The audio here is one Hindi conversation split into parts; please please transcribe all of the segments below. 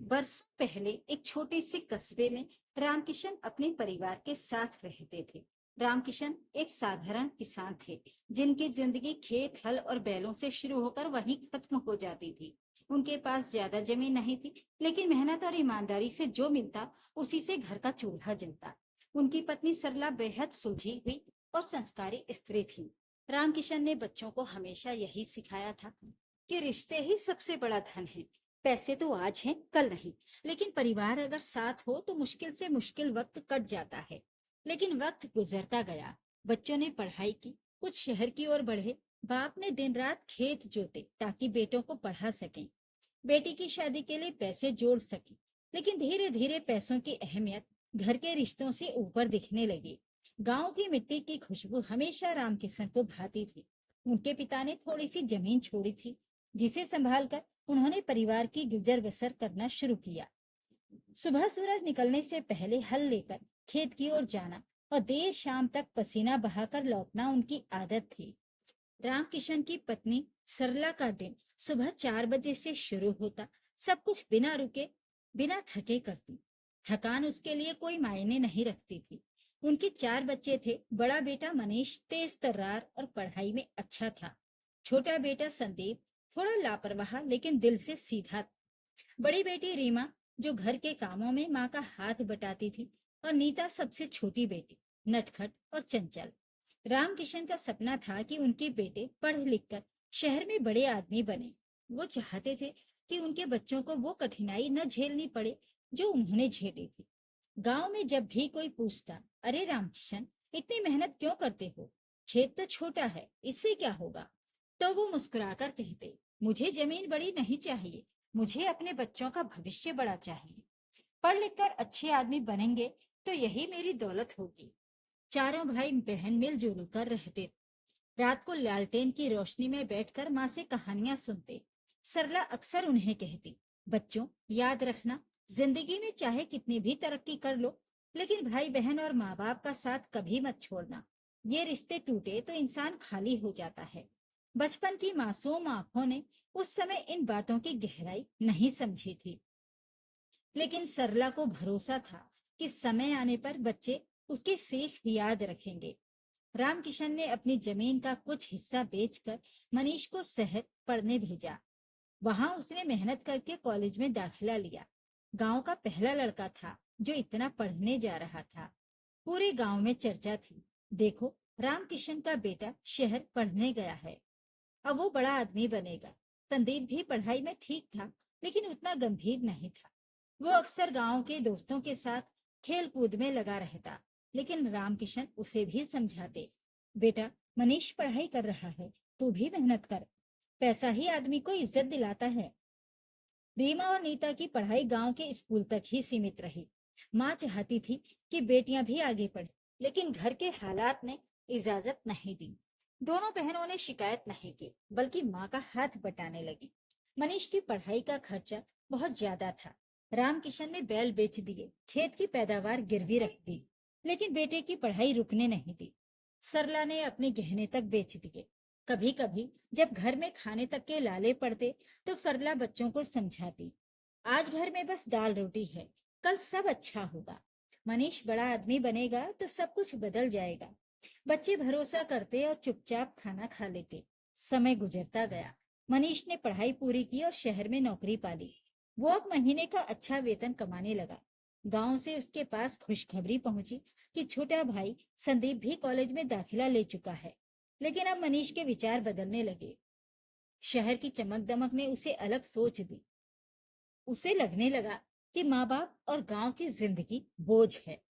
वर्षों पहले एक छोटे से कस्बे में रामकिशन अपने परिवार के साथ रहते थे। रामकिशन एक साधारण किसान थे, जिनकी जिंदगी खेत हल और बैलों से शुरू होकर वहीं खत्म हो जाती थी। उनके पास ज्यादा जमीन नहीं थी, लेकिन मेहनत और ईमानदारी से जो मिलता उसी से घर का चूल्हा जलता। उनकी पत्नी सरला बेहद सुलझी हुई और संस्कारी स्त्री थी। रामकिशन ने बच्चों को हमेशा यही सिखाया था कि रिश्ते ही सबसे बड़ा धन है। पैसे तो आज हैं, कल नहीं, लेकिन परिवार अगर साथ हो तो मुश्किल से मुश्किल वक्त कट जाता है। लेकिन वक्त गुजरता गया, बच्चों ने पढ़ाई की, कुछ शहर की ओर बढ़े। बाप ने दिन रात खेत जोते ताकि बेटों को पढ़ा सकें, बेटी की शादी के लिए पैसे जोड़ सके। लेकिन धीरे धीरे पैसों की अहमियत घर के रिश्तों से ऊपर दिखने लगी। गांव की मिट्टी की खुशबू हमेशा रामकिशन को भाती थी। उनके पिता ने थोड़ी सी जमीन छोड़ी थी, जिसे संभालकर उन्होंने परिवार की गुजर बसर करना शुरू किया। सुबह सूरज निकलने से पहले हल लेकर खेत की ओर जाना और देर शाम तक पसीना बहाकर लौटना उनकी आदत थी। रामकिशन की पत्नी सरला का दिन सुबह 4 बजे से शुरू होता। सब कुछ बिना रुके, बिना थके करती। थकान उसके लिए कोई मायने नहीं रखती थी। उनके 4 बच्चे थे। बड़ा बेटा मनीष तेज तर्रार और पढ़ाई में अच्छा था। छोटा बेटा संदीप थोड़ा लापरवाह लेकिन दिल से सीधा। बड़ी बेटी रीमा, जो घर के कामों में माँ का हाथ बटाती थी, और नीता सबसे छोटी बेटी, नटखट और चंचल। रामकिशन का सपना था कि उनके बेटे पढ़ लिख कर शहर में बड़े आदमी बने। वो चाहते थे कि उनके बच्चों को वो कठिनाई न झेलनी पड़े जो उन्होंने झेली थी। गांव में जब भी कोई पूछता, अरे रामकिशन, इतनी मेहनत क्यों करते हो? खेत तो छोटा है, इससे क्या होगा? तो वो मुस्कुराकर कहते, मुझे जमीन बड़ी नहीं चाहिए, मुझे अपने बच्चों का भविष्य बड़ा चाहिए। पढ़ लिख कर अच्छे आदमी बनेंगे तो यही मेरी दौलत होगी। चारों भाई बहन मिलजुल कर रहते। रात को लालटेन की रोशनी में बैठकर माँ से कहानियां सुनते। सरला अक्सर उन्हें कहती, बच्चों, याद रखना, जिंदगी में चाहे कितनी भी तरक्की कर लो, लेकिन भाई बहन और माँ बाप का साथ कभी मत छोड़ना। ये रिश्ते टूटे तो इंसान खाली हो जाता है। बचपन की मासूम आंखों ने उस समय इन बातों की गहराई नहीं समझी थी, लेकिन सरला को भरोसा था कि समय आने पर बच्चे उसकी सीख याद रखेंगे। रामकिशन ने अपनी जमीन का कुछ हिस्सा बेचकर मनीष को शहर पढ़ने भेजा। वहां उसने मेहनत करके कॉलेज में दाखिला लिया। गांव का पहला लड़का था जो इतना पढ़ने जा रहा था। पूरे गांव में चर्चा थी, देखो, रामकिशन का बेटा शहर पढ़ने गया है, अब वो बड़ा आदमी बनेगा। संदीप भी पढ़ाई में ठीक था, लेकिन उतना गंभीर नहीं था। वो अक्सर गांव के दोस्तों के साथ खेल कूद में लगा रहता, लेकिन रामकिशन उसे भी समझाते, बेटा, मनीष पढ़ाई कर रहा है, तू भी मेहनत कर, पैसा ही आदमी को इज्जत दिलाता है। रीमा और नीता की पढ़ाई गांव के स्कूल तक ही सीमित रही। माँ चाहती थी कि बेटियां भी आगे पढ़े, लेकिन घर के हालात ने इजाजत नहीं दी। दोनों बहनों ने शिकायत नहीं की, बल्कि माँ का हाथ बटाने लगी। मनीष की पढ़ाई का खर्चा बहुत ज्यादा था। रामकिशन ने बैल बेच दिए, खेत की पैदावार गिरवी रख दी, लेकिन बेटे की पढ़ाई रुकने नहीं दी। सरला ने अपने गहने तक बेच दिए। कभी कभी जब घर में खाने तक के लाले पड़ते तो सरला बच्चों को समझाती, आज घर में बस दाल रोटी है, कल सब अच्छा होगा। मनीष बड़ा आदमी बनेगा तो सब कुछ बदल जाएगा। बच्चे भरोसा करते और चुपचाप खाना खा लेते। समय गुजरता गया। मनीष ने पढ़ाई पूरी की और शहर में नौकरी पाली। वो अब महीने का अच्छा वेतन कमाने लगा। गांव से उसके पास खुशखबरी पहुंची कि छोटा भाई संदीप भी कॉलेज में दाखिला ले चुका है। लेकिन अब मनीष के विचार बदलने लगे। शहर की चमक दमक ने उसे अलग सोच दी। उसे लगने लगा कि माँ बाप और गांव की जिंदगी बोझ है।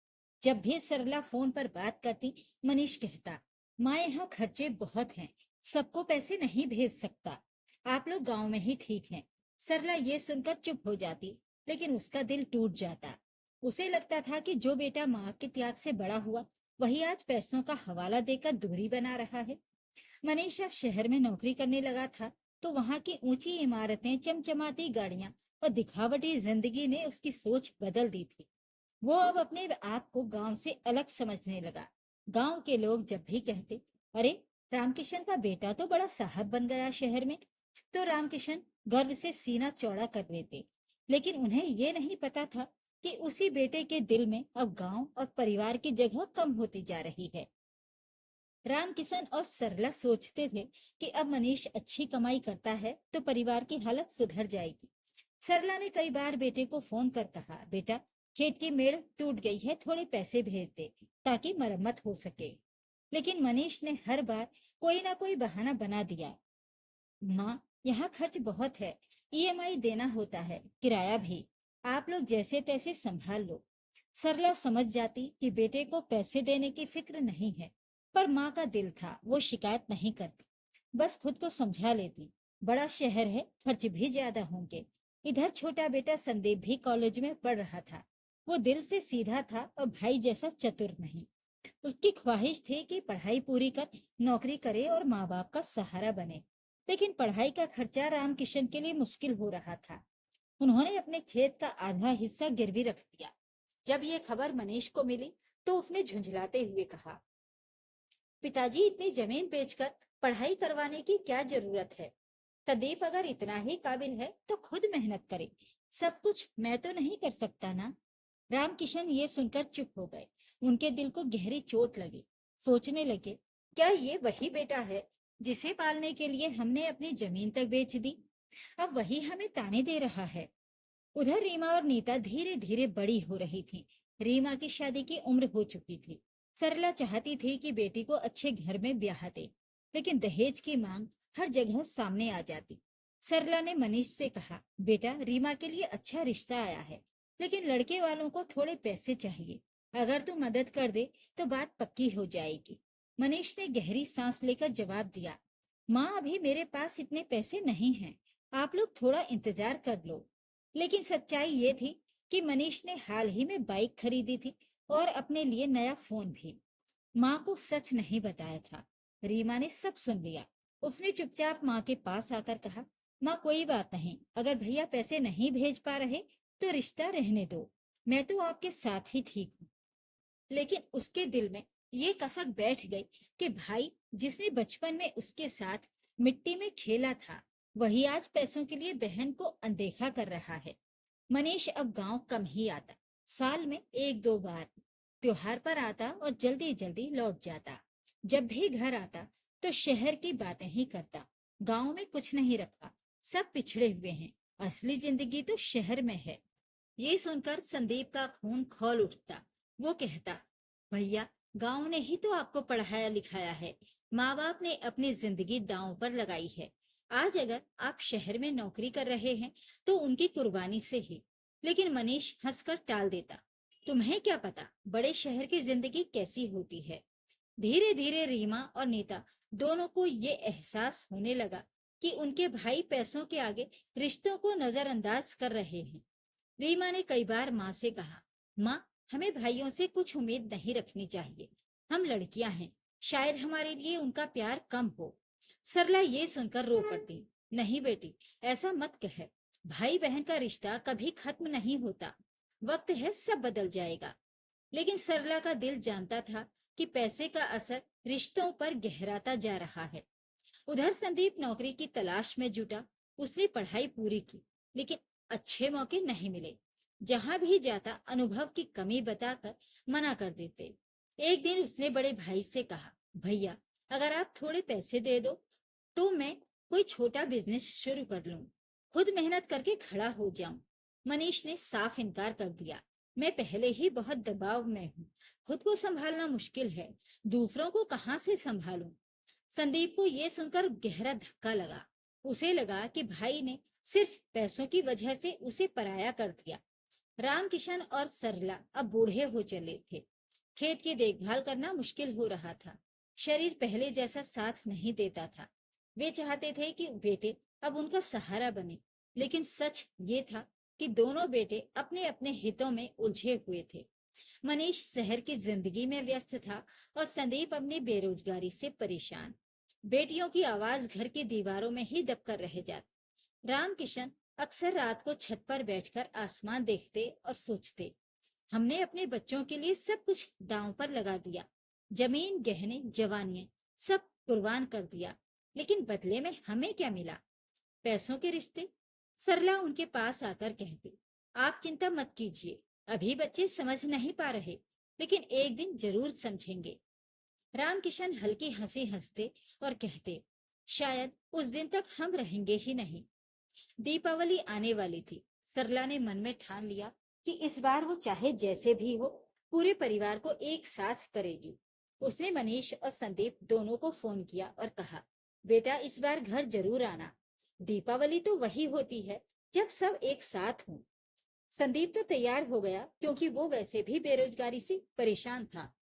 जब भी सरला फोन पर बात करती, मनीष कहता, माँ, यहाँ खर्चे बहुत हैं, सबको पैसे नहीं भेज सकता, आप लोग गांव में ही ठीक हैं। सरला ये सुनकर चुप हो जाती, लेकिन उसका दिल टूट जाता। उसे लगता था कि जो बेटा माँ के त्याग से बड़ा हुआ, वही आज पैसों का हवाला देकर दूरी बना रहा है। मनीष अब शहर में नौकरी करने लगा था, तो वहां की ऊंची इमारतें, चमचमाती गाड़ियां और दिखावटी जिंदगी ने उसकी सोच बदल दी थी। वो अब अपने आप को गांव से अलग समझने लगा। गांव के लोग जब भी कहते, अरे, रामकिशन का बेटा तो बड़ा साहब बन गया शहर में, तो रामकिशन गर्व से सीना चौड़ा कर लेते। लेकिन उन्हें ये नहीं पता था कि उसी बेटे के दिल में अब गांव और परिवार की जगह कम होती जा रही है। रामकिशन और सरला सोचते थे कि अब मनीष अच्छी कमाई करता है तो परिवार की हालत सुधर जाएगी। सरला ने कई बार बेटे को फोन कर कहा, बेटा खेत की मेड़ टूट गई है, थोड़े पैसे भेज दे ताकि मरम्मत हो सके। लेकिन मनीष ने हर बार कोई ना कोई बहाना बना दिया। माँ, यहाँ खर्च बहुत है, ईएमआई देना होता है, किराया भी, आप लोग जैसे तैसे संभाल लो। सरला समझ जाती कि बेटे को पैसे देने की फिक्र नहीं है, पर माँ का दिल था, वो शिकायत नहीं करती, बस खुद को समझा लेती। बड़ा शहर है, खर्च भी ज्यादा होंगे। इधर छोटा बेटा संदीप भी कॉलेज में पढ़ रहा था। वो दिल से सीधा था और भाई जैसा चतुर नहीं। उसकी ख्वाहिश थी कि पढ़ाई पूरी कर नौकरी करे और माँ बाप का सहारा बने। लेकिन पढ़ाई का खर्चा रामकिशन के लिए मुश्किल हो रहा था। उन्होंने अपने खेत का आधा हिस्सा गिरवी रख दिया। जब ये खबर मनीष को मिली तो उसने झुंझलाते हुए कहा, पिताजी इतनी जमीन बेचकर पढ़ाई करवाने की क्या जरूरत है? संदीप अगर इतना ही काबिल है तो खुद मेहनत करे, सब कुछ मैं तो नहीं कर सकता ना। रामकिशन ये सुनकर चुप हो गए। उनके दिल को गहरी चोट लगी। सोचने लगे, क्या ये वही बेटा है जिसे पालने के लिए हमने अपनी जमीन तक बेच दी? अब वही हमें ताने दे रहा है। उधर रीमा और नीता धीरे धीरे बड़ी हो रही थी। रीमा की शादी की उम्र हो चुकी थी। सरला चाहती थी कि बेटी को अच्छे घर में ब्याह दे, लेकिन दहेज की मांग हर जगह सामने आ जाती। सरला ने मनीष से कहा, बेटा रीमा के लिए अच्छा रिश्ता आया है, लेकिन लड़के वालों को थोड़े पैसे चाहिए। अगर तू मदद कर दे तो बात पक्की हो जाएगी। मनीष ने गहरी सांस लेकर जवाब दिया, माँ अभी मेरे पास इतने पैसे नहीं हैं, आप लोग थोड़ा इंतजार कर लो। लेकिन सच्चाई ये थी कि मनीष ने हाल ही में बाइक खरीदी थी और अपने लिए नया फोन भी। माँ को सच नहीं बताया था। रीमा ने सब सुन लिया। उसने चुपचाप माँ के पास आकर कहा, माँ कोई बात नहीं, अगर भैया पैसे नहीं भेज पा रहे तो रिश्ता रहने दो, मैं तो आपके साथ ही ठीक हूँ। लेकिन उसके दिल में ये कसक बैठ गई कि भाई जिसने बचपन में उसके साथ मिट्टी में खेला था, वही आज पैसों के लिए बहन को अनदेखा कर रहा है। मनीष अब गांव कम ही आता, साल में एक दो बार त्योहार पर आता और जल्दी जल्दी लौट जाता। जब भी घर आता तो शहर की बातें ही करता। गांव में कुछ नहीं रखा, सब पिछड़े हुए हैं, असली जिंदगी तो शहर में है। ये सुनकर संदीप का खून खौल उठता। वो कहता, भैया गांव ने ही तो आपको पढ़ाया लिखाया है, माँ बाप ने अपनी जिंदगी दांव पर लगाई है। आज अगर आप शहर में नौकरी कर रहे हैं तो उनकी कुर्बानी से ही। लेकिन मनीष हंसकर टाल देता, तुम्हें क्या पता बड़े शहर की जिंदगी कैसी होती है। धीरे धीरे रीमा और नीता दोनों को ये एहसास होने लगा कि उनके भाई पैसों के आगे रिश्तों को नजरअंदाज कर रहे हैं। रीमा ने कई बार माँ से कहा, माँ हमें भाइयों से कुछ उम्मीद नहीं रखनी चाहिए, हम लड़कियां हैं, शायद हमारे लिए उनका प्यार कम हो। सरला ये सुनकर रो पड़ती, नहीं बेटी, ऐसा मत कह, भाई बहन का रिश्ता कभी खत्म नहीं होता, वक्त है सब बदल जाएगा। लेकिन सरला का दिल जानता था कि पैसे का असर रिश्तों पर गहराता जा रहा है। उधर संदीप नौकरी की तलाश में जुटा। उसने पढ़ाई पूरी की, लेकिन अच्छे मौके नहीं मिले। जहां भी जाता अनुभव की कमी बताकर मना कर देते। एक दिन उसने बड़े भाई से कहा, भैया अगर आप थोड़े पैसे दे दो तो मैं कोई छोटा बिजनेस शुरू कर लूं, खुद मेहनत करके खड़ा हो जाऊं। मनीष ने साफ इनकार कर दिया, मैं पहले ही बहुत दबाव में हूँ, खुद को संभालना मुश्किल है, दूसरों को कहाँ से संभालूं। संदीप को यह सुनकर गहरा धक्का लगा। उसे लगा कि भाई ने सिर्फ पैसों की वजह से उसे पराया कर दिया। रामकिशन और सरला अब बूढ़े हो चले थे। खेत की देखभाल करना मुश्किल हो रहा था। शरीर पहले जैसा साथ नहीं देता था। वे चाहते थे कि बेटे अब उनका सहारा बने, लेकिन सच ये था कि दोनों बेटे अपने अपने हितों में उलझे हुए थे। मनीष शहर की जिंदगी में व्यस्त था और संदीप अपनी बेरोजगारी से परेशान। बेटियों की आवाज घर की दीवारों में ही दबकर रह जाती। रामकिशन अक्सर रात को छत पर बैठकर आसमान देखते और सोचते, हमने अपने बच्चों के लिए सब कुछ दांव पर लगा दिया, जमीन गहने जवानियां सब कुर्बान कर दिया, लेकिन बदले में हमें क्या मिला? पैसों के रिश्ते। सरला उनके पास आकर कहती, आप चिंता मत कीजिए, अभी बच्चे समझ नहीं पा रहे, लेकिन एक दिन जरूर समझेंगे। रामकिशन हल्की हंसी हंसते और कहते, शायद उस दिन तक हम रहेंगे ही नहीं। दीपावली आने वाली थी। सरला ने मन में ठान लिया कि इस बार वो चाहे जैसे भी हो, पूरे परिवार को एक साथ करेगी। उसने मनीष और संदीप दोनों को फोन किया और कहा, बेटा इस बार घर जरूर आना। दीपावली तो वही होती है जब सब एक साथ हों। संदीप तो तैयार हो गया क्योंकि वो वैसे भी बेरोजगारी से परेशान था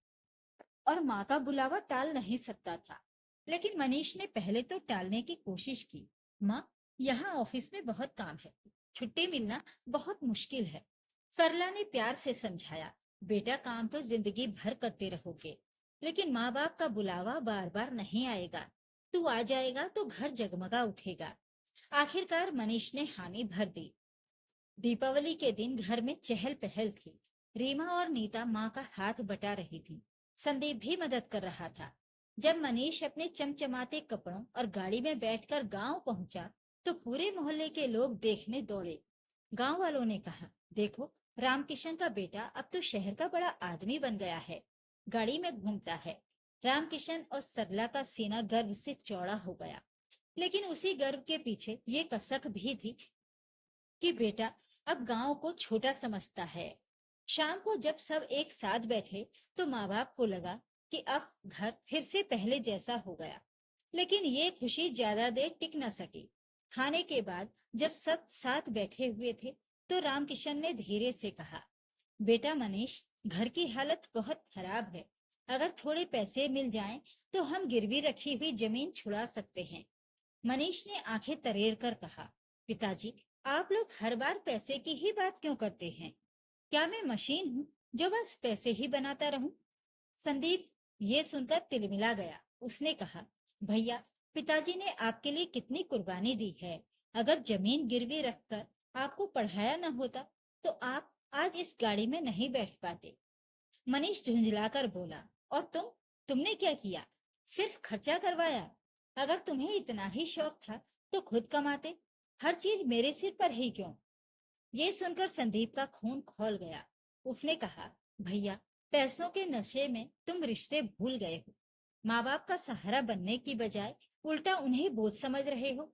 और माँ का बुलावा टाल नहीं सकता था। लेकिन मनीष ने पहले तो टालने की कोशिश की। माँ, यहाँ ऑफिस में बहुत काम है, छुट्टी मिलना बहुत मुश्किल है। सरला ने प्यार से समझाया, बेटा काम तो जिंदगी भर करते रहोगे, लेकिन माँ बाप का बुलावा बार बार नहीं आएगा। तू आ जाएगा तो घर जगमगा उठेगा। आखिरकार मनीष ने हामी भर दी। दीपावली के दिन घर में चहल पहल थी। रीमा और नीता माँ का हाथ बटा रही थी। संदीप भी मदद कर रहा था। जब मनीष अपने चमचमाते कपड़ों और गाड़ी में बैठकर गांव पहुंचा, तो पूरे मोहल्ले के लोग देखने दौड़े। गांव वालों ने कहा, देखो, रामकिशन का बेटा अब तो शहर का बड़ा आदमी बन गया है, गाड़ी में घूमता है। रामकिशन और सरला का सीना गर्व से चौड़ा हो गया। लेकिन उसी गर्व के पीछे ये कसक भी थी कि बेटा अब गांव को छोटा समझता है। शाम को जब सब एक साथ बैठे, तो माँ बाप को लगा कि अब घर फिर से पहले जैसा हो गया। लेकिन ये खुशी ज्यादा देर टिक न सकी। खाने के बाद जब सब साथ बैठे हुए थे, तो रामकिशन ने धीरे से कहा, बेटा मनीष, घर की हालत बहुत खराब है। अगर थोड़े पैसे मिल जाएं, तो हम गिरवी रखी हुई जमीन छुड़ा सकते हैं। मनीष ने आंखें तरेर कर कहा, पिताजी, आप लोग हर बार पैसे की ही बात क्यों करते हैं? क्या मैं मशीन हूँ जो बस पैसे ही बनाता रहूं? संदीप ये सुनकर तिलमिला गया। उसने कहा, भैया, पिताजी ने आपके लिए कितनी कुर्बानी दी है। अगर जमीन गिरवी रखकर आपको पढ़ाया न होता, तो आप आज इस गाड़ी में नहीं बैठ पाते। मनीष झुंझलाकर बोला, और तुमने क्या किया? सिर्फ खर्चा करवाया। अगर तुम्हें इतना ही शौक था तो खुद कमाते। हर चीज मेरे सिर पर ही क्यों? ये सुनकर संदीप का खून खौल गया। उसने कहा, भैया, पैसों के नशे में तुम रिश्ते भूल गए हो। माँ बाप का सहारा बनने की बजाय उल्टा उन्हें बोझ समझ रहे हो।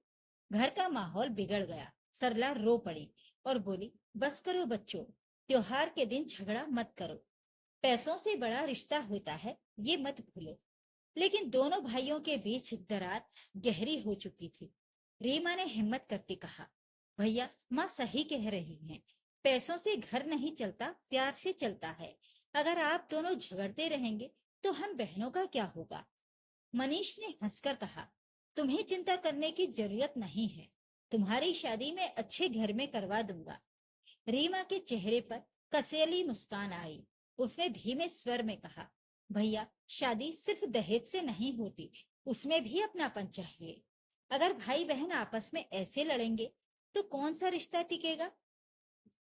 घर का माहौल बिगड़ गया। सरला रो पड़ी और बोली, बस करो बच्चों, त्योहार के दिन झगड़ा मत करो। पैसों से बड़ा रिश्ता होता है, ये मत भूलो। लेकिन दोनों भाइयों के बीच दरार गहरी हो चुकी थी। रीमा ने हिम्मत करके कहा, भैया, माँ सही कह रही हैं। पैसों से घर नहीं चलता, प्यार से चलता है। अगर आप दोनों झगड़ते रहेंगे, तो हम बहनों का क्या होगा? मनीष ने हंसकर कहा, तुम्हें चिंता करने की जरूरत नहीं है। तुम्हारी शादी मैं अच्छे घर में करवा दूंगा। रीमा के चेहरे पर कसेली मुस्कान आई। उसने धीमे स्वर में कहा, भैया, शादी सिर्फ दहेज से नहीं होती, उसमें भी अपनापन चाहिए। अगर भाई बहन आपस में ऐसे लड़ेंगे, तो कौन सा रिश्ता टिकेगा?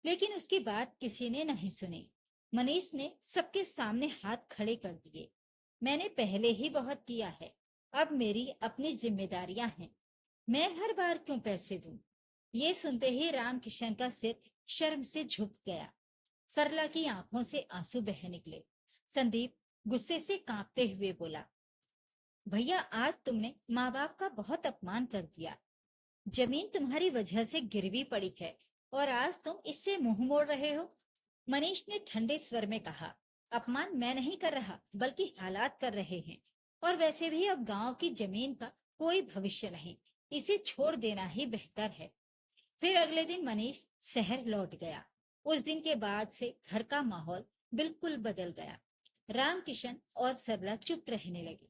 लेकिन उसकी बात किसी ने नहीं सुनी। मनीष ने सबके सामने हाथ खड़े कर दिए। मैंने पहले ही बहुत किया है, अब मेरी अपनी जिम्मेदारियां हैं। मैं हर बार क्यों पैसे दूं? ये सुनते ही रामकिशन का सिर शर्म से झुक गया। सरला की आंखों से आंसू बह निकले। संदीप गुस्से से कांपते हुए बोला, भैया, आज तुमने माँ बाप का बहुत अपमान कर दिया। जमीन तुम्हारी वजह से गिरवी पड़ी है और आज तुम इससे मुंह मोड़ रहे हो। मनीष ने ठंडे स्वर में कहा, अपमान मैं नहीं कर रहा, बल्कि हालात कर रहे हैं। और वैसे भी अब गांव की जमीन का कोई भविष्य नहीं, इसे छोड़ देना ही बेहतर है। फिर अगले दिन मनीष शहर लौट गया। उस दिन के बाद से घर का माहौल बिल्कुल बदल गया। रामकिशन और सरला चुप रहने लगे।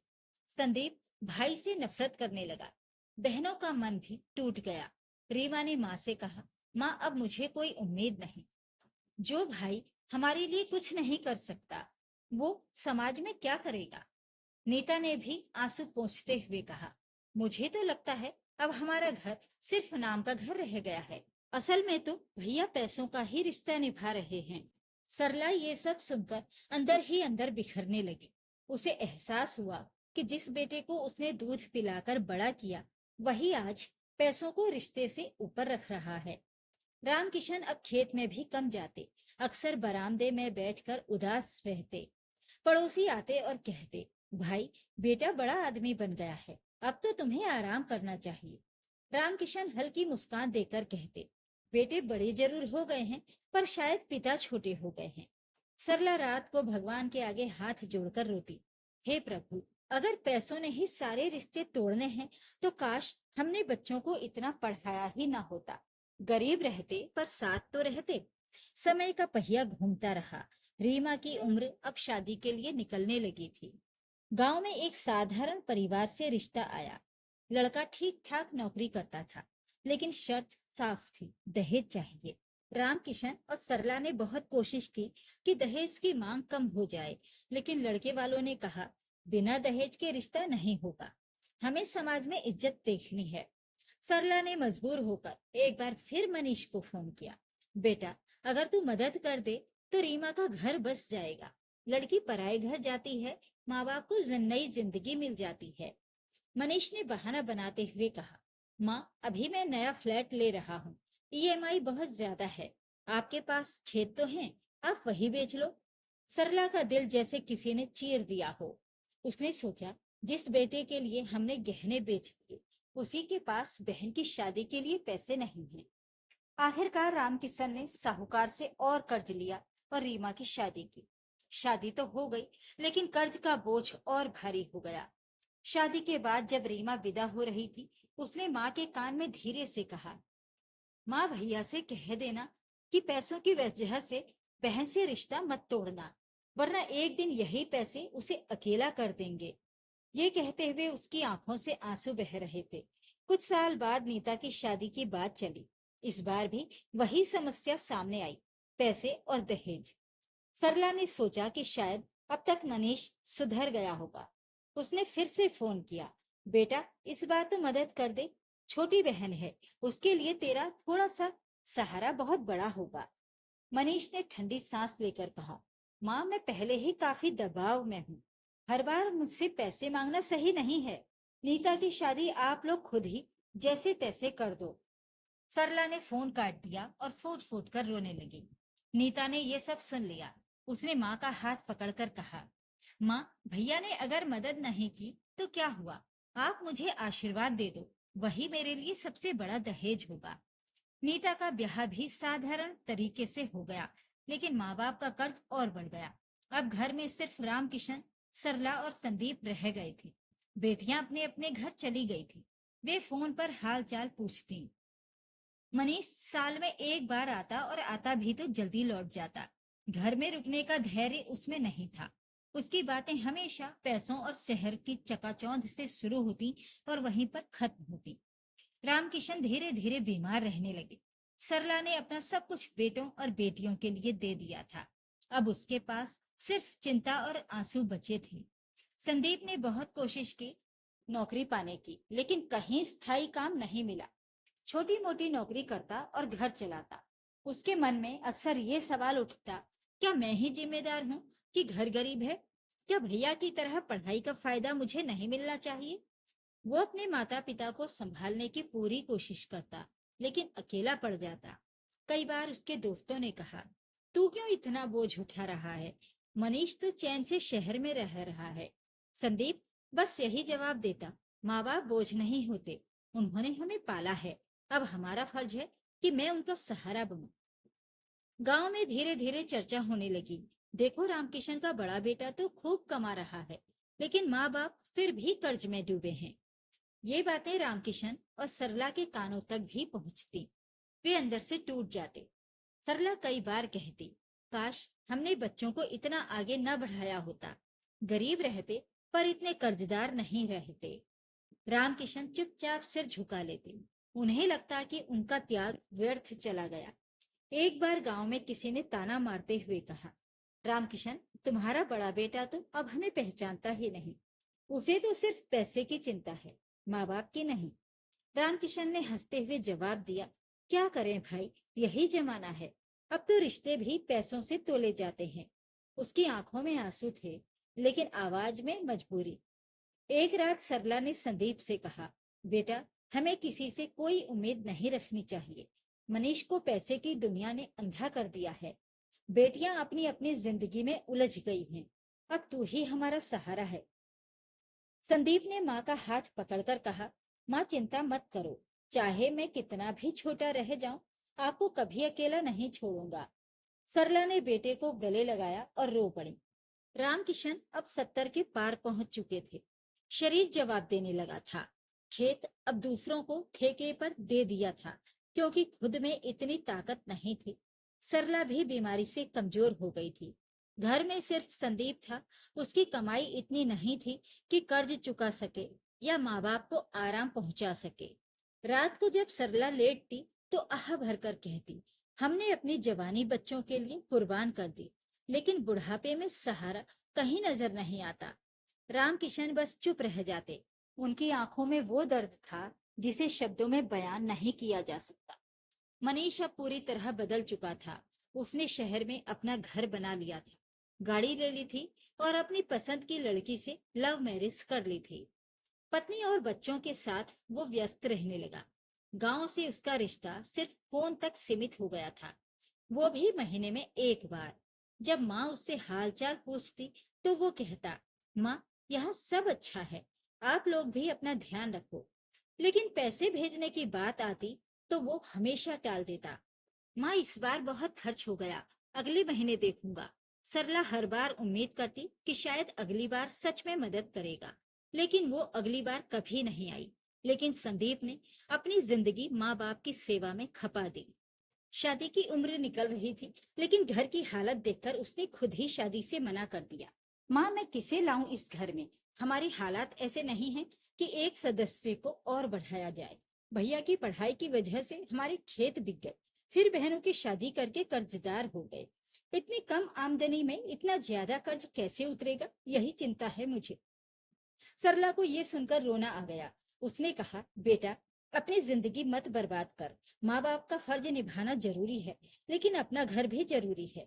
संदीप भाई से नफरत करने लगा। बहनों का मन भी टूट गया। रीमा ने माँ से कहा, माँ, अब मुझे कोई उम्मीद नहीं। जो भाई हमारे लिए कुछ नहीं कर सकता, वो समाज में क्या करेगा? नीता ने भी आंसू पोंछते हुए कहा, मुझे तो लगता है अब हमारा घर सिर्फ नाम का घर रह गया है। असल में तो भैया पैसों का ही रिश्ता निभा रहे हैं। सरला ये सब सुनकर अंदर ही अंदर बिखरने लगी। उसे एहसास हुआ कि जिस बेटे को उसने दूध पिलाकर बड़ा किया, वही आज पैसों को रिश्ते से ऊपर रख रहा है। रामकिशन अब खेत में भी कम जाते, अक्सर बरामदे में बैठकर उदास रहते। पड़ोसी आते और कहते, भाई, बेटा बड़ा आदमी बन गया है, अब तो तुम्हें आराम करना चाहिए। रामकिशन हल्की मुस्कान देकर कहते, बेटे बड़े जरूर हो गए हैं, पर शायद पिता छोटे हो गए हैं। सरला रात को भगवान के आगे हाथ जोड़कर रोती, हे प्रभु, अगर पैसों ने ही सारे रिश्ते तोड़ने हैं, तो काश हमने बच्चों को इतना पढ़ाया ही ना होता। गरीब रहते पर साथ तो रहते। समय का पहिया घूमता रहा। रीमा की उम्र अब शादी के लिए निकलने लगी थी। गांव में एक साधारण परिवार से रिश्ता आया। लड़का ठीक ठाक नौकरी करता था, लेकिन शर्त साफ थी, दहेज चाहिए। रामकिशन और सरला ने बहुत कोशिश की कि दहेज की मांग कम हो जाए, लेकिन लड़के वालों ने कहा, बिना दहेज के रिश्ता नहीं होगा, हमें समाज में इज्जत देखनी है। सरला ने मजबूर होकर एक बार फिर मनीष को फोन किया, बेटा, अगर तू मदद कर दे तो रीमा का घर बस जाएगा। लड़की पराए घर जाती है, माँ बाप को नई जिंदगी मिल जाती है। मनीष ने बहाना बनाते हुए कहा, माँ, अभी मैं नया फ्लैट ले रहा हूँ, ईएमआई बहुत ज्यादा है, आपके पास खेत तो है, आप वही बेच लो। सरला का दिल जैसे किसी ने चीर दिया हो। उसने सोचा, जिस बेटे के लिए हमने गहने बेच दिए, उसी के पास बहन की शादी के लिए पैसे नहीं हैं। आखिरकार रामकिशन ने साहूकार से और कर्ज लिया और रीमा की शादी की। शादी तो हो गई, लेकिन कर्ज का बोझ और भारी हो गया। शादी के बाद जब रीमा विदा हो रही थी, उसने माँ के कान में धीरे से कहा, माँ, भैया से कह देना कि पैसों की वजह से बहन से रिश्ता मत तोड़ना, वरना एक दिन यही पैसे उसे अकेला कर देंगे। ये कहते हुए उसकी आंखों से आंसू बह रहे थे। कुछ साल बाद नीता की शादी की बात चली। इस बार भी वही समस्या सामने आई, पैसे और दहेज। सरला ने सोचा कि शायद अब तक मनीष सुधर गया होगा। उसने फिर से फोन किया, बेटा, इस बार तो मदद कर दे, छोटी बहन है, उसके लिए तेरा थोड़ा सा सहारा बहुत बड़ा होगा। मनीष ने ठंडी सांस लेकर कहा, माँ, मैं पहले ही काफी दबाव में हूँ, हर बार मुझसे पैसे मांगना सही नहीं है। नीता की शादी आप लोग खुद ही जैसे तैसे कर दो। सरला ने फोन काट दिया और फूट फूट कर रोने लगी। नीता ने ये सब सुन लिया। उसने माँ का हाथ पकड़कर कहा, माँ, भैया ने अगर मदद नहीं की तो क्या हुआ, आप मुझे आशीर्वाद दे दो, वही मेरे लिए सबसे बड़ा दहेज होगा। नीता का ब्याह भी साधारण तरीके से हो गया, लेकिन माँ बाप का कर्ज और बढ़ गया। अब घर में सिर्फ रामकिशन, सरला और संदीप रह गए थे। बेटियां अपने अपने घर चली गई थी। वे फोन पर हाल चाल पूछती। मनीष साल में एक बार आता और आता भी तो जल्दी लौट जाता। घर में रुकने का धैर्य उसमें नहीं था। उसकी बातें हमेशा पैसों और शहर की चकाचौंध से शुरू होती और वहीं पर खत्म होती। रामकिशन धीरे धीरे बीमार रहने लगे। सरला ने अपना सब कुछ बेटों और बेटियों के लिए दे दिया था। अब उसके पास सिर्फ चिंता और आंसू बचे थे। संदीप ने बहुत कोशिश की नौकरी पाने की, लेकिन कहीं स्थायी काम नहीं मिला। छोटी मोटी नौकरी करता और घर चलाता। उसके मन में अक्सर ये सवाल उठता, क्या मैं ही जिम्मेदार हूँ कि घर गरीब है? क्या भैया की तरह पढ़ाई का फायदा मुझे नहीं मिलना चाहिए? वो अपने माता पिता को संभालने की पूरी कोशिश करता, लेकिन अकेला पड़ जाता। कई बार उसके दोस्तों ने कहा, तू क्यों इतना बोझ उठा रहा है? मनीष तो चैन से शहर में रह रहा है। संदीप बस यही जवाब देता, माँ बाप बोझ नहीं होते, उन्होंने हमें पाला है, अब हमारा फर्ज है कि मैं उनका सहारा बनूं। गांव में धीरे धीरे चर्चा होने लगी, देखो, रामकिशन का बड़ा बेटा तो खूब कमा रहा है, लेकिन माँ बाप फिर भी कर्ज में डूबे हैं। ये बातें रामकिशन और सरला के कानों तक भी पहुंचती। वे अंदर से टूट जाते। सरला कई बार कहती, काश हमने बच्चों को इतना आगे न बढ़ाया होता, गरीब रहते पर इतने कर्जदार नहीं रहते। रामकिशन चुपचाप सिर झुका लेते। उन्हें लगता कि उनका त्याग व्यर्थ चला गया। एक बार गांव में किसी ने ताना मारते हुए कहा, रामकिशन, तुम्हारा बड़ा बेटा तो अब हमें पहचानता ही नहीं, उसे तो सिर्फ पैसे की चिंता है, माँ बाप की नहीं। रामकिशन ने हंसते हुए जवाब दिया, क्या करें भाई, यही जमाना है, अब तो रिश्ते भी पैसों से तोले जाते हैं। उसकी आंखों में आंसू थे, लेकिन आवाज में मजबूरी। एक रात सरला ने संदीप से कहा, बेटा, हमें किसी से कोई उम्मीद नहीं रखनी चाहिए। मनीष को पैसे की दुनिया ने अंधा कर दिया है। बेटियां अपनी अपनी जिंदगी में उलझ गई हैं। अब तू ही हमारा सहारा है। संदीप ने माँ का हाथ पकड़कर कहा, माँ चिंता मत करो, चाहे मैं कितना भी छोटा रह जाऊं, आपको कभी अकेला नहीं छोड़ूंगा। सरला ने बेटे को गले लगाया और रो पड़ी। रामकिशन अब 70 के पार पहुंच चुके थे। शरीर जवाब देने लगा था। खेत अब दूसरों को ठेके पर दे दिया था, क्योंकि खुद में इतनी ताकत नहीं थी। सरला भी बीमारी से कमजोर हो गई थी। घर में सिर्फ संदीप था। उसकी कमाई इतनी नहीं थी कि कर्ज चुका सके या माँ बाप को आराम पहुंचा सके। रात को जब सरला लेटती तो आह भरकर कहती, हमने अपनी जवानी बच्चों के लिए कुर्बान कर दी, लेकिन बुढ़ापे में सहारा कहीं नजर नहीं आता। रामकिशन बस चुप रह जाते। उनकी आंखों में वो दर्द था जिसे शब्दों में बयान नहीं किया जा सकता। मनीष अब पूरी तरह बदल चुका था। उसने शहर में अपना घर बना लिया था, गाड़ी ले ली थी और अपनी पसंद की लड़की से लव मैरिज कर ली थी। पत्नी और बच्चों के साथ वो व्यस्त रहने लगा। गांव से उसका रिश्ता सिर्फ फोन तक सीमित हो गया था, वो भी महीने में एक बार। जब माँ उससे हालचाल पूछती तो वो कहता, माँ यहाँ सब अच्छा है, आप लोग भी अपना ध्यान रखो। लेकिन पैसे भेजने की बात आती तो वो हमेशा टाल देता। माँ इस बार बहुत खर्च हो गया, अगले महीने देखूंगा। सरला हर बार उम्मीद करती कि शायद अगली बार सच में मदद करेगा, लेकिन वो अगली बार कभी नहीं आई। लेकिन संदीप ने अपनी जिंदगी माँ बाप की सेवा में खपा दी। शादी की उम्र निकल रही थी, लेकिन घर की हालत देखकर उसने खुद ही शादी से मना कर दिया। माँ मैं किसे लाऊं इस घर में, हमारी हालात ऐसे नहीं हैं कि एक सदस्य को और बढ़ाया जाए। भैया की पढ़ाई की वजह से हमारे खेत बिक गए, फिर बहनों की शादी करके कर्जदार हो गए। इतनी कम आमदनी में इतना ज्यादा कर्ज कैसे उतरेगा, यही चिंता है मुझे। सरला को ये सुनकर रोना आ गया। उसने कहा, बेटा अपनी जिंदगी मत बर्बाद कर। माँ बाप का फर्ज निभाना जरूरी है, लेकिन अपना घर भी जरूरी है।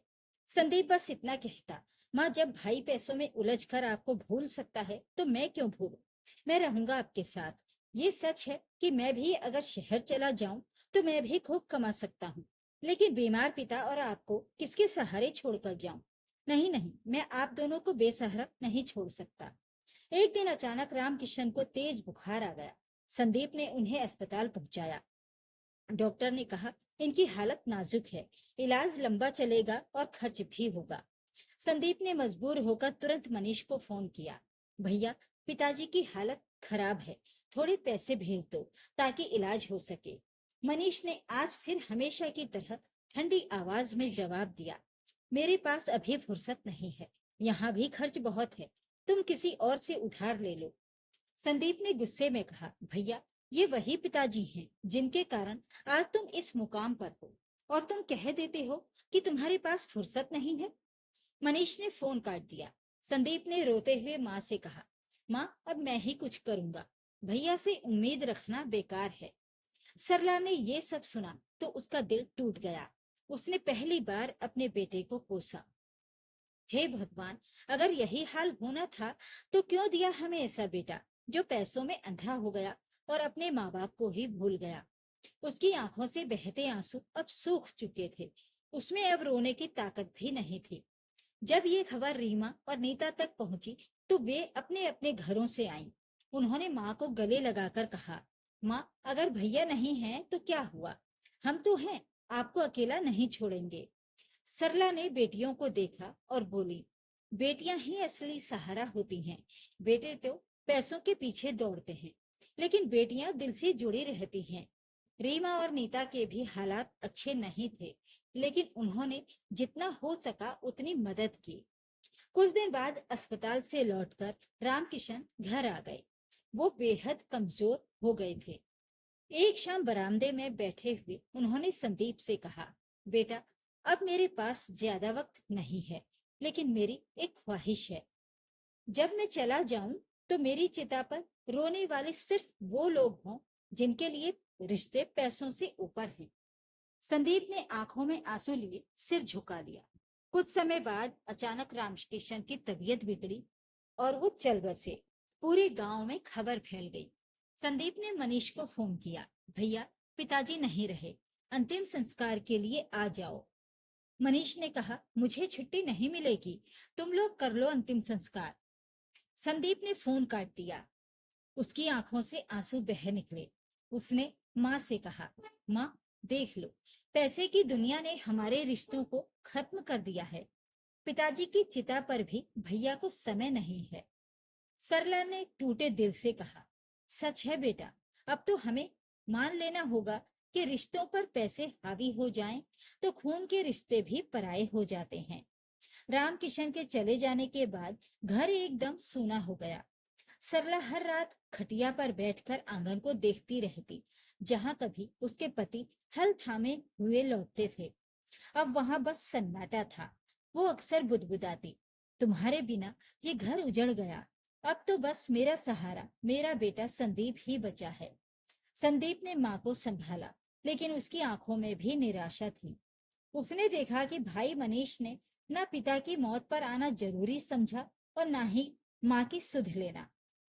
संदीप बस इतना कहता, माँ जब भाई पैसों में उलझ कर आपको भूल सकता है तो मैं क्यों भूलूं। मैं रहूंगा आपके साथ। ये सच है कि मैं भी अगर शहर चला जाऊं तो मैं भी खूब कमा सकता हूँ, लेकिन बीमार पिता और आपको किसके सहारे छोड़कर जाऊं। नहीं नहीं, मैं आप दोनों को बेसहारा नहीं छोड़ सकता। एक दिन अचानक रामकिशन को तेज बुखार आ गया। संदीप ने उन्हें अस्पताल पहुंचाया। डॉक्टर ने कहा, इनकी हालत नाजुक है, इलाज लंबा चलेगा और खर्च भी होगा। संदीप ने मजबूर होकर तुरंत मनीष को फोन किया, भैया पिताजी की हालत खराब है, थोड़े पैसे भेज दो ताकि इलाज हो सके। मनीष ने आज फिर हमेशा की तरह ठंडी आवाज में जवाब दिया, मेरे पास अभी फुर्सत नहीं है, यहाँ भी खर्च बहुत है, तुम किसी और से उधार ले लो। संदीप ने गुस्से में कहा, भैया ये वही पिताजी हैं जिनके कारण आज तुम इस मुकाम पर हो, और तुम कह देते हो कि तुम्हारे पास फुर्सत नहीं है। मनीष ने फोन काट दिया। संदीप ने रोते हुए माँ से कहा, माँ अब मैं ही कुछ करूंगा, भैया से उम्मीद रखना बेकार है। सरला ने ये सब सुना तो उसका दिल टूट गया। उसने पहली बार अपने बेटे को कोसा, हे भगवान, अगर यही हाल होना था तो क्यों दिया हमें ऐसा बेटा जो पैसों में अंधा हो गया और अपने माँ बाप को ही भूल गया। उसकी आंखों से बहते आंसू अब सूख चुके थे। उसमें अब रोने की ताकत भी नहीं थी। जब ये खबर रीमा और नीता तक पहुंची तो वे अपने अपने घरों से आईं। उन्होंने माँ को गले लगाकर कहा, माँ अगर भैया नहीं हैं तो क्या हुआ, हम तो हैं, आपको अकेला नहीं छोड़ेंगे। सरला ने बेटियों को देखा और बोली, बेटियां ही असली सहारा होती हैं। बेटे तो पैसों के पीछे दौड़ते हैं, लेकिन बेटियां दिल से जुड़ी रहती हैं। रीमा और नीता के भी हालात अच्छे नहीं थे, लेकिन उन्होंने जितना हो सका उतनी मदद की। कुछ दिन बाद अस्पताल से लौटकर रामकिशन घर आ गए। वो बेहद कमजोर हो गए थे। एक शाम बरामदे में बैठे हुए उन्होंने संदीप से कहा, बेटा अब मेरे पास ज्यादा वक्त नहीं है, लेकिन मेरी एक ख्वाहिश है, जब मैं चला जाऊं तो मेरी चिता पर रोने वाले सिर्फ वो लोग हों जिनके लिए रिश्ते पैसों से ऊपर हैं। संदीप ने आंखों में आंसू लिए सिर झुका दिया। कुछ समय बाद अचानक रामकिशन की तबीयत बिगड़ी और वो चल बसे। पूरे गांव में खबर फैल गई। संदीप ने मनीष को फोन किया। भैया, पिताजी नहीं रहे, अंतिम संस्कार के लिए आ जाओ। मनीष ने कहा, मुझे छुट्टी नहीं मिलेगी, तुम लोग कर लो अंतिम संस्कार। संदीप ने फोन काट दिया। उसकी आंखों से आंसू बह निकले। उसने माँ से कहा, माँ, देख लो, पैसे की दुनिया ने हमारे रिश्तों को खत्म कर दिया है। पिताजी की चिता पर भी भैया को समय नहीं है। सरला ने टूटे दिल से कहा, सच है बेटा, अब तो हमें मान लेना होगा कि रिश्तों पर पैसे हावी हो जाएं तो खून के रिश्ते भी पराये हो जाते हैं। रामकिशन के चले जाने के बाद घर एकदम सूना हो गया। सरला हर रात खटिया पर बैठकर आंगन को देखती रहती, जहां कभी उसके पति हल थामे हुए लौटते थे। अब वहां बस सन्नाटा था। वो अक्सर बुदबुदाती, तुम्हारे बिना ये घर उजड़ गया। अब तो बस मेरा सहारा मेरा बेटा संदीप ही बचा है। संदीप ने माँ को संभाला, लेकिन उसकी आंखों में भी निराशा थी। उसने देखा कि भाई मनीष ने न पिता की मौत पर आना जरूरी समझा और ना ही माँ की सुध लेना।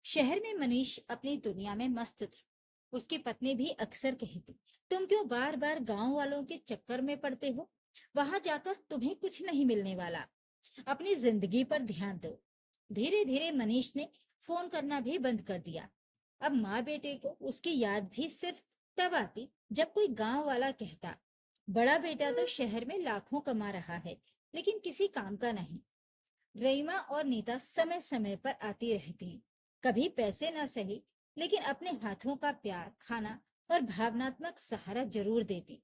शहर में मनीष अपनी दुनिया में मस्त था। उसकी पत्नी भी अक्सर कहती, तुम क्यों बार बार गांव वालों के चक्कर में पड़ते हो? वहां जाकर तुम्हें कुछ नहीं मिलने वाला। अपनी जिंदगी पर ध्यान दो। धीरे धीरे मनीष ने फोन करना भी बंद कर दिया। अब माँ बेटे को उसकी याद भी सिर्फ तब आती जब कोई गांव वाला कहता, बड़ा बेटा तो शहर में लाखों कमा रहा है, लेकिन किसी काम का नहीं। रईमा और नीता समय समय पर आती रहती हैं। कभी पैसे ना सही, लेकिन अपने हाथों का प्यार, खाना और भावनात्मक सहारा जरूर देती।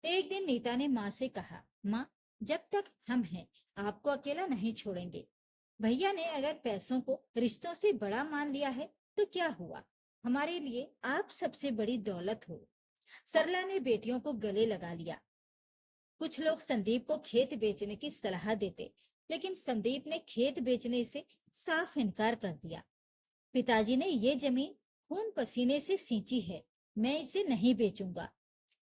एक दिन नीता ने माँ से कहा, माँ, जब तक हम हैं आपको अकेला नहीं छोड़ेंगे। भैया ने अगर पैसों को रिश्तों से बड़ा मान लिया है तो क्या हुआ, हमारे लिए आप सबसे बड़ी दौलत हो। सरला ने बेटियों को गले लगा लिया। कुछ लोग संदीप को खेत बेचने की सलाह देते, लेकिन संदीप ने खेत बेचने से साफ इनकार कर दिया। पिताजी ने ये जमीन खून पसीने से सींची है, मैं इसे नहीं बेचूंगा।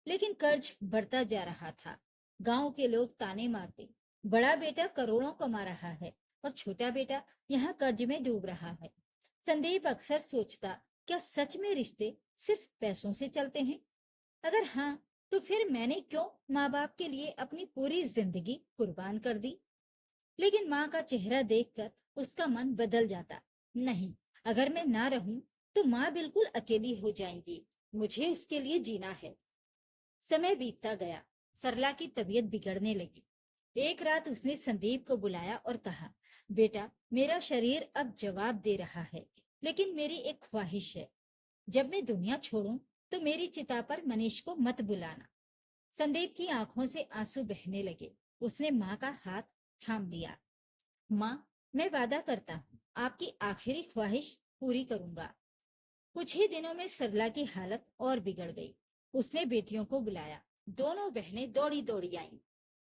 लेकिन कर्ज बढ़ता जा रहा था। गांव के लोग ताने मारते, बड़ा बेटा करोड़ों कमा रहा है और छोटा बेटा यहाँ कर्ज में डूब रहा है। संदीप अक्सर सोचता, क्या सच में रिश्ते सिर्फ पैसों से चलते हैं? अगर हाँ, तो फिर मैंने क्यों माँ बाप के लिए अपनी पूरी जिंदगी कुर्बान कर दी? लेकिन माँ का चेहरा देखकर उसका मन बदल जाता। नहीं, अगर मैं ना रहूं तो माँ बिल्कुल अकेली हो जाएंगी। मुझे उसके लिए जीना है। समय बीतता गया। सरला की तबीयत बिगड़ने लगी। एक रात उसने संदीप को बुलाया और कहा, बेटा, मेरा शरीर अब जवाब दे रहा है, लेकिन मेरी एक ख्वाहिश है। जब मैं दुनिया छोड़ूं तो मेरी चिता पर मनीष को मत बुलाना। संदीप की आंखों से आंसू बहने लगे। उसने माँ का हाथ थाम लिया। माँ, मैं वादा करता हूँ आपकी आखिरी ख्वाहिश पूरी करूंगा। कुछ ही दिनों में सरला की हालत और बिगड़ गई। उसने बेटियों को बुलाया। दोनों बहनें दौड़ी दौड़ी आईं।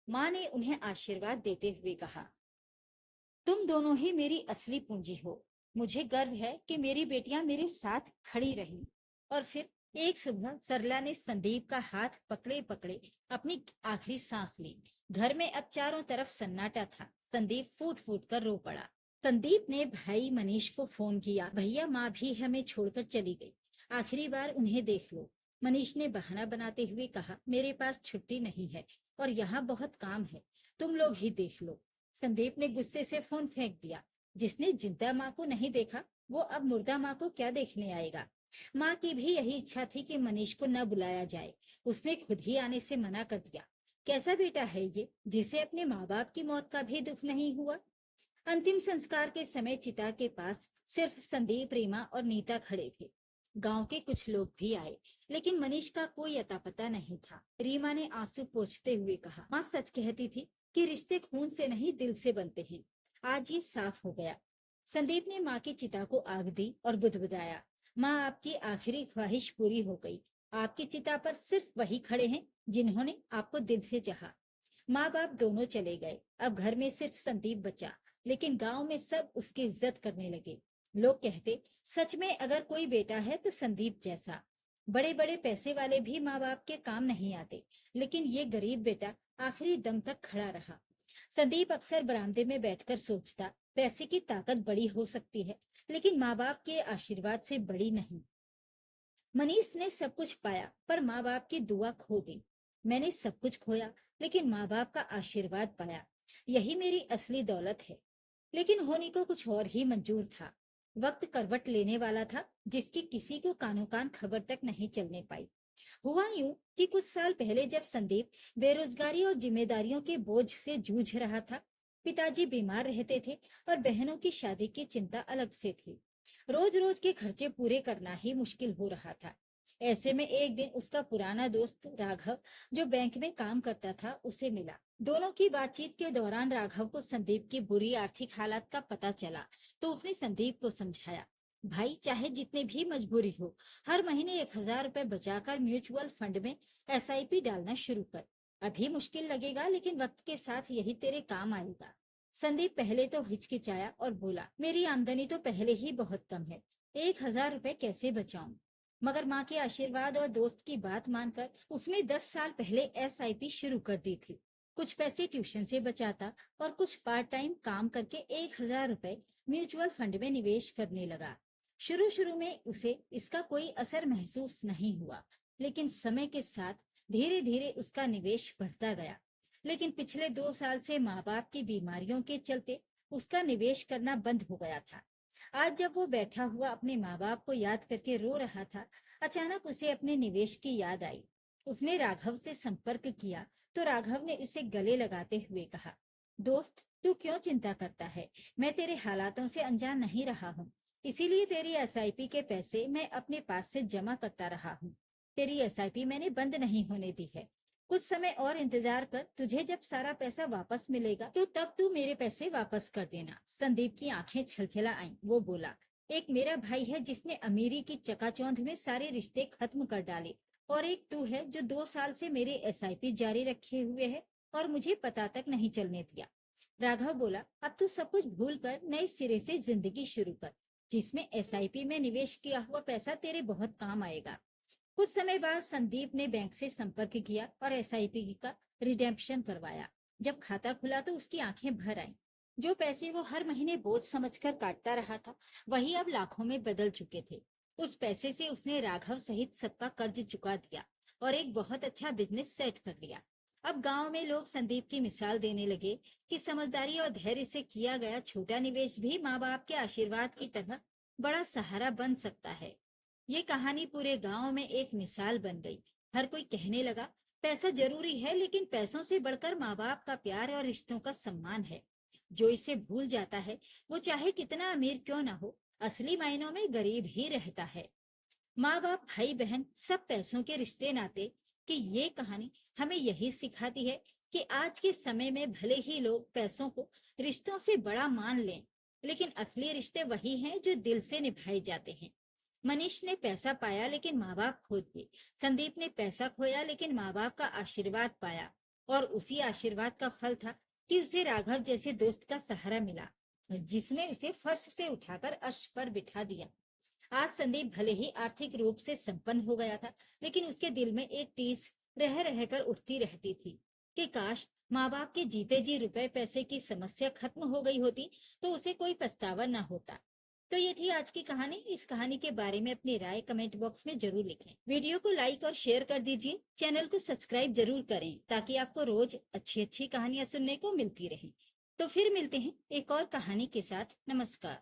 माँ ने उन्हें आशीर्वाद देते हुए कहा, तुम दोनों ही मेरी असली पूंजी हो। मुझे गर्व है कि मेरी बेटियां मेरे साथ खड़ी रहीं। और फिर एक सुबह सरला ने संदीप का हाथ पकड़े पकड़े अपनी आखिरी सांस ली। घर में अब चारों तरफ सन्नाटा था। संदीप फूट फूट कर रो पड़ा। संदीप ने भाई मनीष को फोन किया, भैया, माँ भी हमें छोड़कर चली गई, आखिरी बार उन्हें देख लो। मनीष ने बहाना बनाते हुए कहा, मेरे पास छुट्टी नहीं है और यहाँ बहुत काम है, तुम लोग ही देख लो। संदीप ने गुस्से से फोन फेंक दिया। जिसने जिंदा माँ को नहीं देखा, वो अब मुर्दा माँ को क्या देखने आएगा? माँ की भी यही इच्छा थी कि मनीष को न बुलाया जाए। उसने खुद ही आने से मना कर दिया। कैसा बेटा है ये, जिसे अपने माँ बाप की मौत का भी दुख नहीं हुआ? अंतिम संस्कार के समय चिता के पास सिर्फ संदीप, रीमा और नीता खड़े थे। गांव के कुछ लोग भी आए, लेकिन मनीष का कोई अता पता नहीं था। रीमा ने आंसू पोंछते हुए कहा, माँ सच कहती थी कि रिश्ते खून से नहीं दिल से बनते हैं। आज ये साफ हो गया। संदीप ने माँ की चिता को आग दी और बुदबुदाया, माँ, आपकी आखिरी ख्वाहिश पूरी हो गई। आपकी चिता पर सिर्फ वही खड़े हैं जिन्होंने आपको दिल से चाहा। माँ बाप दोनों चले गए। अब घर में सिर्फ संदीप बचा, लेकिन गांव में सब उसकी इज्जत करने लगे। लोग कहते, सच में अगर कोई बेटा है तो संदीप जैसा। बड़े बड़े पैसे वाले भी माँ बाप के काम नहीं आते, लेकिन ये गरीब बेटा आखिरी दम तक खड़ा रहा। संदीप अक्सर बरामदे में बैठकर सोचता, पैसे की ताकत बड़ी हो सकती है, लेकिन माँ बाप के आशीर्वाद से बड़ी नहीं। मनीष ने सब कुछ पाया पर माँ बाप की दुआ खो दी। मैंने सब कुछ खोया लेकिन माँ बाप का आशीर्वाद पाया। यही मेरी असली दौलत है। लेकिन होनी को कुछ और ही मंजूर था। वक्त करवट लेने वाला था जिसकी किसी को कानो कान खबर तक नहीं चलने पाई। हुआ यूं कि कुछ साल पहले जब संदीप बेरोजगारी और जिम्मेदारियों के बोझ से जूझ रहा था, पिताजी बीमार रहते थे और बहनों की शादी की चिंता अलग से थी। रोज रोज के खर्चे पूरे करना ही मुश्किल हो रहा था। ऐसे में एक दिन उसका पुराना दोस्त राघव, जो बैंक में काम करता था, उसे मिला। दोनों की बातचीत के दौरान राघव को संदीप की बुरी आर्थिक हालत का पता चला, तो उसने संदीप को समझाया, भाई चाहे जितनी भी मजबूरी हो, हर महीने 1,000 रुपए बचाकर म्यूचुअल फंड में SIP डालना शुरू कर। अभी मुश्किल लगेगा लेकिन वक्त के साथ यही तेरे काम आएगा। संदीप पहले तो हिचकिचाया और बोला, मेरी आमदनी तो पहले ही बहुत कम है, 1,000 रुपए कैसे बचाऊं? मगर माँ के आशीर्वाद और दोस्त की बात मानकर उसने 10 साल पहले SIP शुरू कर दी थी। कुछ पैसे ट्यूशन से बचाता और कुछ पार्ट टाइम काम करके 1,000 रुपए म्यूचुअल फंड में निवेश करने लगा। शुरू शुरू में उसे इसका कोई असर महसूस नहीं हुआ, लेकिन समय के साथ धीरे धीरे उसका निवेश बढ़ता गया। लेकिन पिछले 2 साल से माँ बाप की बीमारियों के चलते उसका निवेश करना बंद हो गया था। आज जब वो बैठा हुआ अपने माँ बाप को याद करके रो रहा था, अचानक उसे अपने निवेश की याद आई। उसने राघव से संपर्क किया तो राघव ने उसे गले लगाते हुए कहा, दोस्त तू क्यों चिंता करता है? मैं तेरे हालातों से अनजान नहीं रहा हूँ, इसीलिए तेरी SIP के पैसे मैं अपने पास से जमा करता रहा हूँ। तेरी SIP मैंने बंद नहीं होने दी है। कुछ समय और इंतजार कर, तुझे जब सारा पैसा वापस मिलेगा तो तब तू मेरे पैसे वापस कर देना। संदीप की आंखें छलछला आईं। वो बोला, एक मेरा भाई है जिसने अमीरी की चकाचौंध में सारे रिश्ते खत्म कर डाले, और एक तू है जो 2 साल से मेरे SIP जारी रखे हुए है और मुझे पता तक नहीं चलने दिया। राघव बोला, अब तू सब कुछ भूल कर नए सिरे से जिंदगी शुरू कर, जिसमें SIP में निवेश किया हुआ पैसा तेरे बहुत काम आएगा। कुछ समय बाद संदीप ने बैंक से संपर्क किया और SIP का रिडेम्पशन करवाया। जब खाता खुला तो उसकी आंखें भर आईं। जो पैसे वो हर महीने बोझ समझकर काटता रहा था, वही अब लाखों में बदल चुके थे। उस पैसे से उसने राघव सहित सबका कर्ज चुका दिया और एक बहुत अच्छा बिजनेस सेट कर लिया। अब गांव में लोग संदीप की मिसाल देने लगे कि समझदारी और धैर्य से किया गया छोटा निवेश भी माँ बाप के आशीर्वाद की तरह बड़ा सहारा बन सकता है। ये कहानी पूरे गांव में एक मिसाल बन गई। हर कोई कहने लगा, पैसा जरूरी है लेकिन पैसों से बढ़कर माँ बाप का प्यार और रिश्तों का सम्मान है। जो इसे भूल जाता है वो चाहे कितना अमीर क्यों ना हो, असली मायनों में गरीब ही रहता है। माँ बाप, भाई बहन, सब पैसों के रिश्ते नाते कि ये कहानी हमें यही सिखाती है कि आज के समय में भले ही लोग पैसों को रिश्तों से बड़ा मान लें, लेकिन असली रिश्ते वही हैं जो दिल से निभाए जाते हैं। मनीष ने पैसा पाया लेकिन माँ बाप खो दिए। संदीप ने पैसा खोया लेकिन माँ बाप का आशीर्वाद पाया, और उसी आशीर्वाद का फल था कि उसे राघव जैसे दोस्त का सहारा मिला, जिसने उसे फर्श से उठाकर अर्श पर बिठा दिया। आज संदीप भले ही आर्थिक रूप से संपन्न हो गया था, लेकिन उसके दिल में एक टीस रह रहकर उठती रहती थी कि काश माँ बाप के जीते जी रुपए पैसे की समस्या खत्म हो गई होती तो उसे कोई पछतावा ना होता। तो ये थी आज की कहानी। इस कहानी के बारे में अपनी राय कमेंट बॉक्स में जरूर लिखें। वीडियो को लाइक और शेयर कर दीजिए। चैनल को सब्सक्राइब जरूर करें ताकि आपको रोज अच्छी अच्छी कहानियां सुनने को मिलती रहें। तो फिर मिलते हैं एक और कहानी के साथ। नमस्कार।